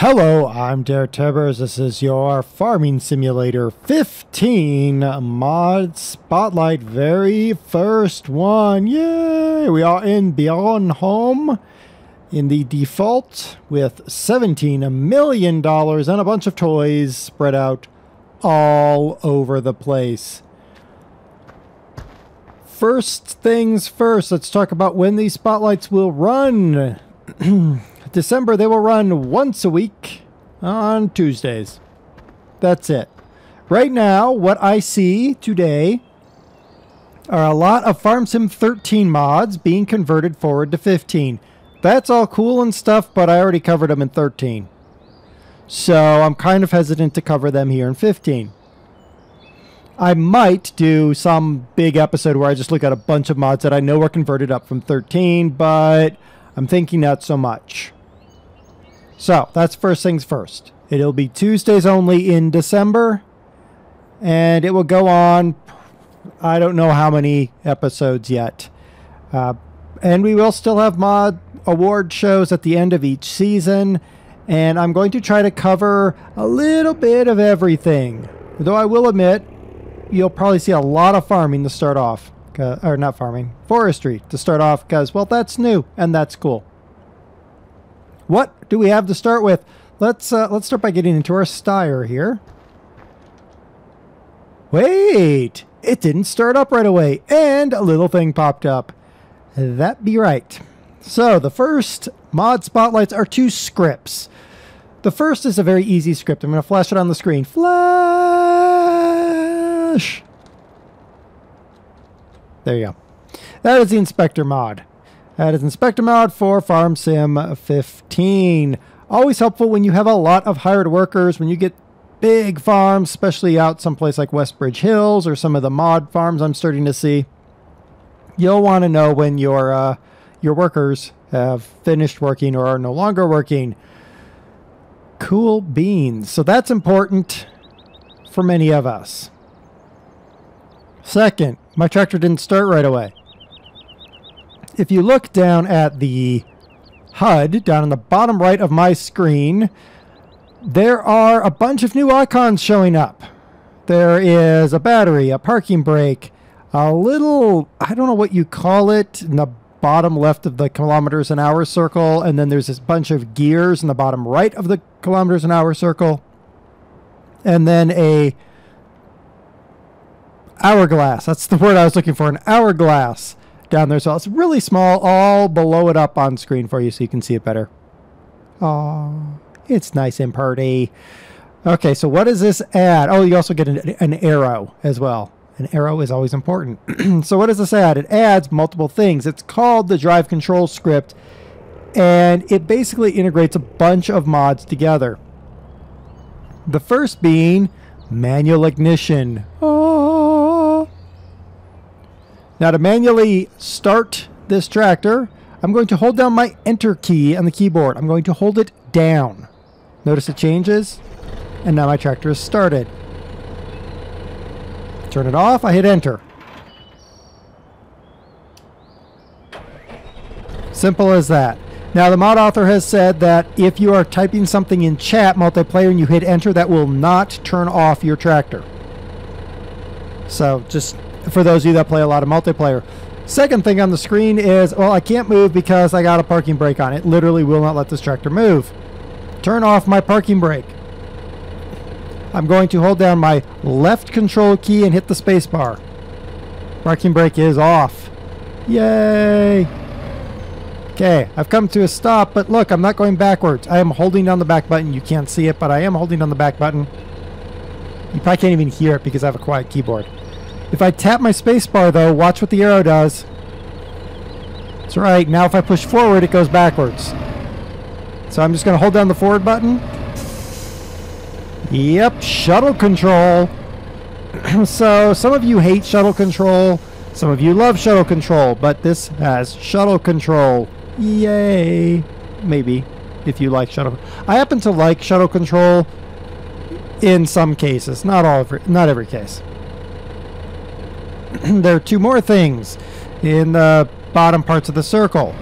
Hello, I'm DerTebbers. This is your Farming Simulator 15 mod spotlight. Very first one. Yay! We are in Beyond Home in the default with $17 million and a bunch of toys spread out all over the place. First things first, let's talk about when these spotlights will run. December, they will run once a week on Tuesdays. That's it. Right now, what I see today are a lot of Farm Sim 13 mods being converted forward to 15. That's all cool and stuff, but I already covered them in 13. So I'm kind of hesitant to cover them here in 15. I might do some big episode where I just look at a bunch of mods that I know are converted up from 13, but I'm thinking not so much. So, that's first things first. It'll be Tuesdays only in December, and it will go on, I don't know how many episodes yet. And we will still have mod award shows at the end of each season, and I'm going to try to cover a little bit of everything. Though I will admit, you'll probably see a lot of farming to start off. Or not farming, forestry to start off, because, well, that's new, and that's cool. What do we have to start with? Let's start by getting into our Steyr here. Wait, it didn't start up right away, and a little thing popped up. That be right. So the first mod spotlights are two scripts. The first is a very easy script. I'm going to flash it on the screen. Flash! There you go. That is the Inspector mod. That is Inspector mod for Farm Sim 15. Always helpful when you have a lot of hired workers, when you get big farms, especially out someplace like Westbridge Hills or some of the mod farms I'm starting to see. You'll want to know when your workers have finished working or are no longer working. Cool beans. So that's important for many of us. Second, my tractor didn't start right away. If you look down at the HUD, down on the bottom right of my screen, there are a bunch of new icons showing up. There is a battery, a parking brake, a little, I don't know what you call it, in the bottom left of the kilometers an hour circle, and then there's this bunch of gears in the bottom right of the kilometers an hour circle, and then a hourglass. That's the word I was looking for, an hourglass down there. So it's really small. I'll blow it up on screen for you so you can see it better. Oh, it's nice and pretty. Okay, so what does this add? Oh, you also get an arrow as well. An arrow is always important. So what does this add? It adds multiple things. It's called the drive control script, and it basically integrates a bunch of mods together. The first being manual ignition. Oh. Now to manually start this tractor, I'm going to hold down my enter key on the keyboard. I'm going to hold it down. Notice it changes, and now my tractor is started. Turn it off, I hit enter. Simple as that. Now the mod author has said that if you are typing something in chat multiplayer and you hit enter, that will not turn off your tractor. So just for those of you that play a lot of multiplayer. Second thing on the screen is, well, I can't move because I got a parking brake on. It literally will not let this tractor move. Turn off my parking brake. I'm going to hold down my left control key and hit the space bar. Parking brake is off. Yay! Okay, I've come to a stop, but look, I'm not going backwards. I am holding down the back button. You can't see it, but I am holding down the back button. You probably can't even hear it because I have a quiet keyboard. If I tap my space bar, though, watch what the arrow does. That's right. Now if I push forward, it goes backwards. So I'm just going to hold down the forward button. Yep, shuttle control. So some of you hate shuttle control. Some of you love shuttle control, but this has shuttle control. Yay. Maybe, if you like shuttle. I happen to like shuttle control in some cases. Not every case. There are two more things in the bottom parts of the circle.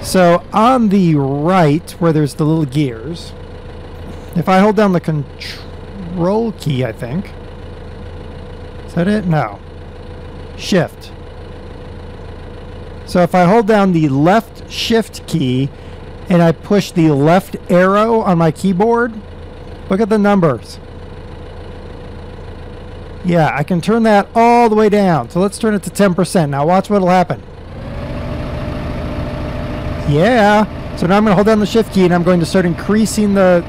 So on the right, where there's the little gears, If I hold down the control key, I think. Is that it? No. Shift. So if I hold down the left shift key and I push the left arrow on my keyboard, look at the numbers. Yeah, I can turn that all the way down. So let's turn it to 10%. Now watch what'll happen. Yeah. So now I'm going to hold down the shift key and I'm going to start increasing the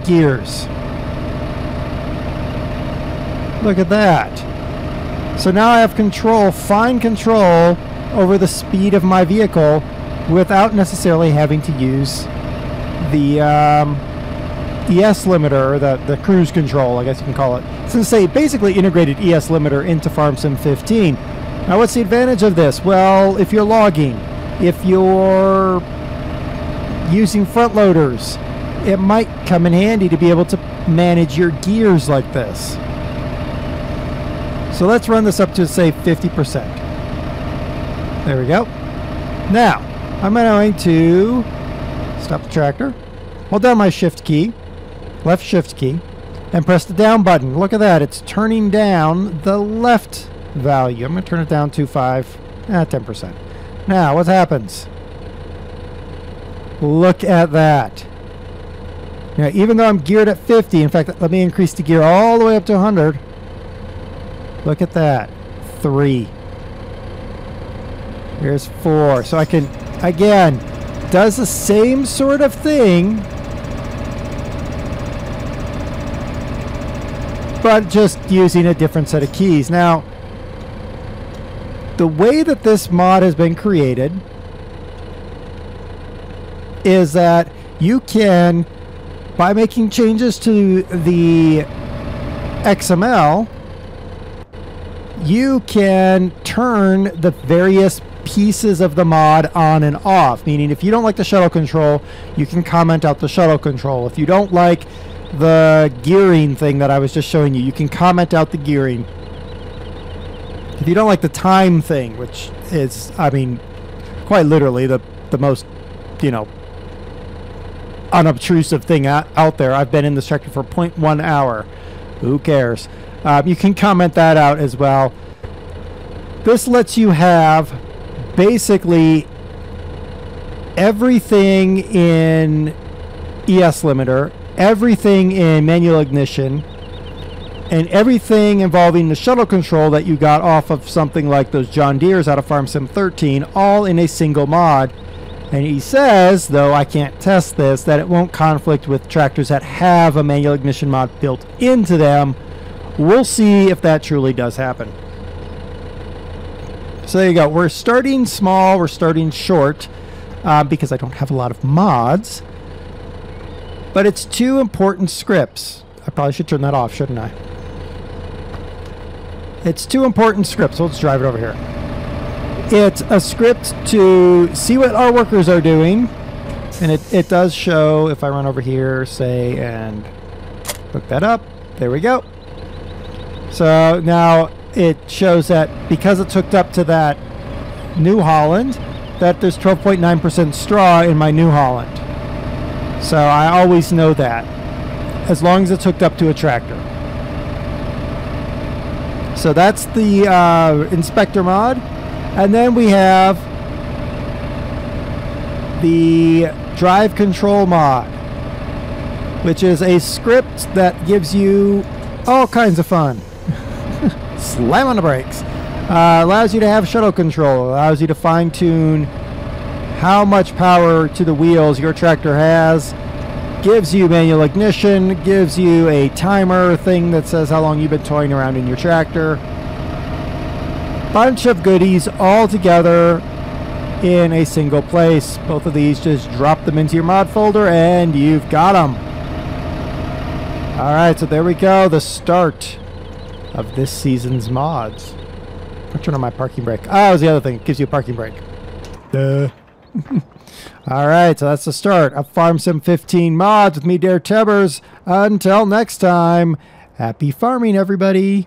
gears. Look at that. So now I have control, fine control over the speed of my vehicle without necessarily having to use the ES limiter, or the cruise control, I guess you can call it. It's going to say basically integrated ES limiter into Farm Sim 15. Now what's the advantage of this? Well, if you're logging, if you're using front loaders, it might come in handy to be able to manage your gears like this. So let's run this up to, say, 50%. There we go. Now, I'm going to stop the tractor, hold down my shift key, left shift key, and press the down button. Look at that. It's turning down the left value. I'm going to turn it down to 10%. Now, what happens? Look at that. Now, even though I'm geared at 50, in fact, let me increase the gear all the way up to 100. Look at that. 3. Here's 4. So I can, again, does the same sort of thing, but just using a different set of keys. Now, the way that this mod has been created is that you can, by making changes to the XML, you can turn the various pieces of the mod on and off. Meaning, if you don't like the shuttle control, you can comment out the shuttle control. If you don't like the gearing thing that I was just showing you, you can comment out the gearing. If you don't like the time thing, which is, I mean, quite literally the most, you know, unobtrusive thing out there. I've been in this tractor for 0.1 hour. Who cares? You can comment that out as well. This lets you have basically everything in ES limiter, everything in manual ignition, and everything involving the shuttle control that you got off of something like those John Deeres out of Farm Sim 13, all in a single mod. And he says, though I can't test this, that it won't conflict with tractors that have a manual ignition mod built into them. We'll see if that truly does happen. So there you go. We're starting small. We're starting short because I don't have a lot of mods. But it's 2 important scripts. I probably should turn that off, shouldn't I? It's 2 important scripts. So let's drive it over here. It's a script to see what our workers are doing. And it does show, if I run over here, say, and hook that up. There we go. So now it shows that because it's hooked up to that New Holland, that there's 12.9% straw in my New Holland. So I always know that, as long as it's hooked up to a tractor. So that's the inspector mod. And then we have the drive control mod, which is a script that gives you all kinds of fun. Slam on the brakes. Allows you to have shuttle control. Allows you to fine-tune how much power to the wheels your tractor has. Gives you manual ignition. Gives you a timer thing that says how long you've been toying around in your tractor. Bunch of goodies all together in a single place. Both of these, just drop them into your mod folder and you've got them. Alright, so there we go. The start of this season's mods. I'll turn on my parking brake. Oh, that was the other thing. It gives you a parking brake. Duh. Alright, so that's the start of Farm Sim 15 mods with me, DerTebbers. Until next time, happy farming, everybody.